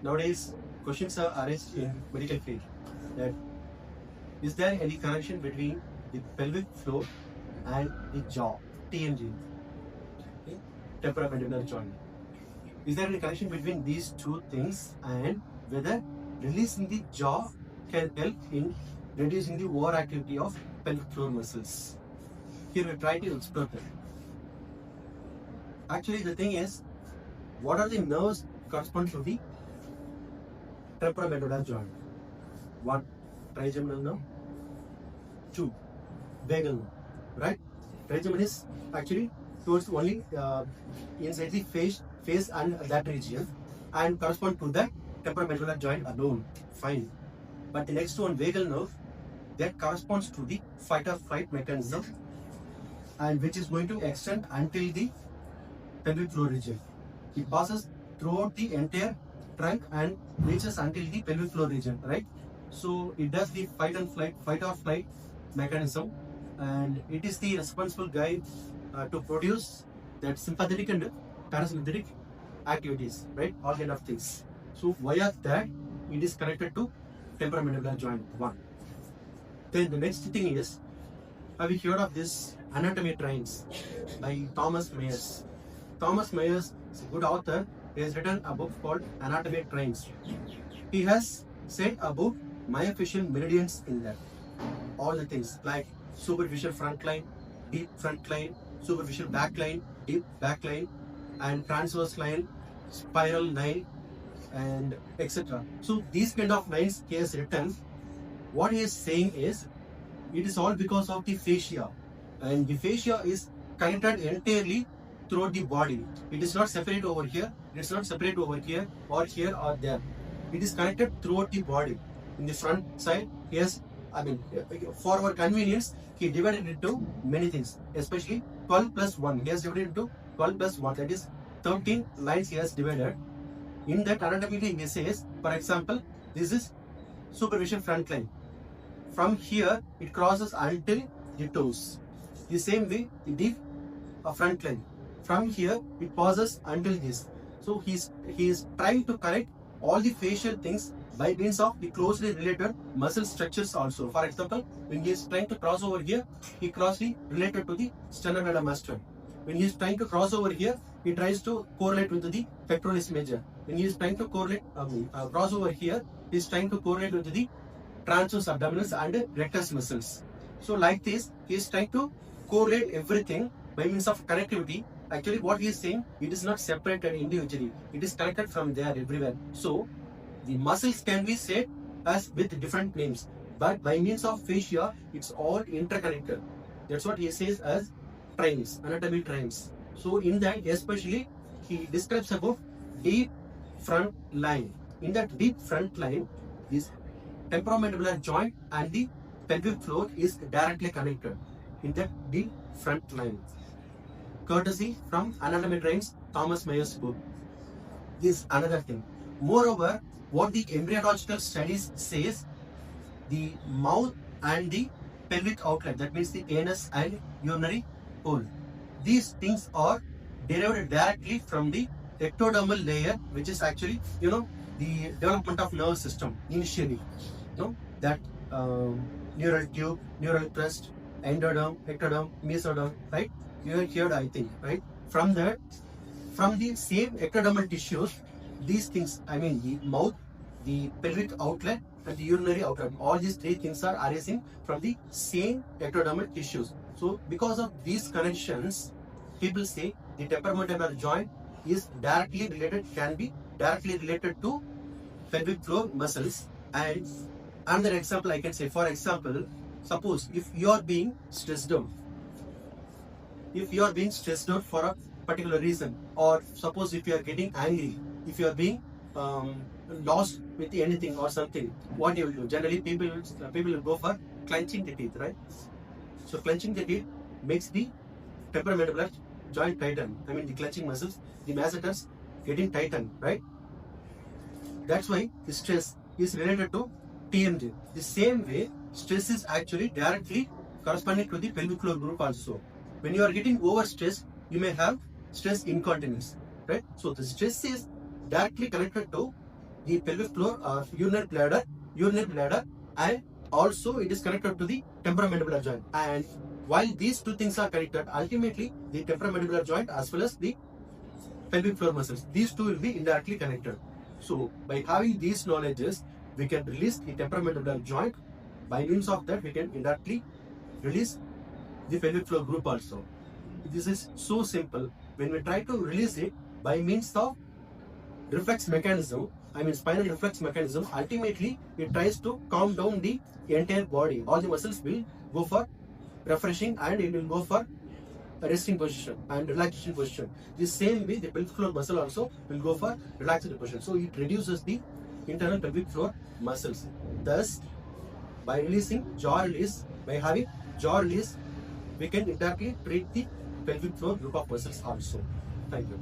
Nowadays, questions are asked in medical field that is there any connection between the pelvic floor and the jaw, TMJ, okay? Temporomandibular joint. Is there any connection between these two things and whether releasing the jaw can help in reducing the overactivity of pelvic floor muscles? Here we try to explore that. Actually, the thing is, what are the nerves correspond to the temporomandibular joint? 1. Trigeminal nerve. 2. Vagal nerve. Right? Trigeminal is actually towards only inside the face and that region and correspond to the temporomandibular joint alone. Fine. But the next one, vagal nerve, that corresponds to the fight or flight mechanism and which is going to extend until the pelvic floor region. It passes throughout the entire trunk and reaches until the pelvic floor region, right? So it does the fight or flight mechanism, and it is the responsible guy to produce that sympathetic and parasympathetic activities, right? All kind of things. So via that, it is connected to temporomandibular joint 1. Then the next thing is, have you heard of this anatomy trains by Thomas Mayers? Thomas Mayers is a good author. He has written a book called Anatomy Trains. He has said about myofascial meridians in that. All the things like superficial front line, deep front line, superficial back line, deep back line, and transverse line, spiral line, and etc. So these kind of lines he has written. What he is saying is, it is all because of the fascia, and the fascia is connected entirely throughout the body. It is not separate over here, it is not separate over here or there. It is connected throughout the body. In the front side, yes, for our convenience, he divided it into many things, especially 12 plus 1. He has divided into 12 plus 1, that is 13 lines he has divided. In that anatomically he says, for example, this is superficial front line. From here, it crosses until the toes. The same way, the deep front line. From here, it passes until this. So he is trying to connect all the facial things by means of the closely related muscle structures also. For example, when he is trying to cross over here, he closely related to the sternocleidomastoid. When he is trying to cross over here, he tries to correlate with the pectoralis major. When he is trying to cross over here, he is trying to correlate with the transverse abdominis and rectus muscles. So like this, he is trying to correlate everything by means of connectivity. Actually, what he is saying, it is not separated individually. It is connected from there everywhere. So the muscles can be said as with different names, but by means of fascia, it's all interconnected. That's what he says as trains, anatomy trains. So in that, especially, he describes about deep front line. In that deep front line, this temporomandibular joint and the pelvic floor is directly connected in that deep front line. Courtesy from Anatomy Trains, Thomas Mayer's book. This is another thing. Moreover, what the embryological studies says, the mouth and the pelvic outlet, that means the anus and urinary hole, these things are derived directly from the ectodermal layer, which is actually, the development of nervous system initially. That neural tube, neural crest, endoderm, ectoderm, mesoderm, right? You have heard, I think, right? From the same ectodermal tissues, these things, the mouth, the pelvic outlet, and the urinary outlet, all these three things are arising from the same ectodermal tissues. So, because of these connections, people say the temporomandibular joint is directly related, can be directly related to pelvic floor muscles. And another example I can say, for example, suppose if you are being stressed out, for a particular reason, or suppose if you are getting angry, if you are being lost with anything or something, what you will do? Generally, people will go for clenching the teeth, right? So clenching the teeth makes the temporomandibular joint tighten. The clenching muscles, the masseters getting tightened, right? That's why the stress is related to TMJ. The same way, stress is actually directly corresponding to the pelvic floor group also. When you are getting overstressed, you may have stress incontinence, right? So the stress is directly connected to the pelvic floor or urinary bladder, and also it is connected to the temporomandibular joint. And while these two things are connected, ultimately the temporomandibular joint as well as the pelvic floor muscles, these two will be indirectly connected. So by having these knowledges, we can release the temporomandibular joint. By means of that, we can indirectly release the pelvic floor group also. This is so simple. When we try to release it by means of reflex mechanism, spinal reflex mechanism, ultimately it tries to calm down the entire body. All the muscles will go for refreshing and it will go for a resting position and relaxation position. The same way the pelvic floor muscle also will go for relaxation position. So it reduces the internal pelvic floor muscles. Thus, by releasing jaw release, by having jaw release, we can indirectly treat the pelvic floor group of muscles also. Thank you.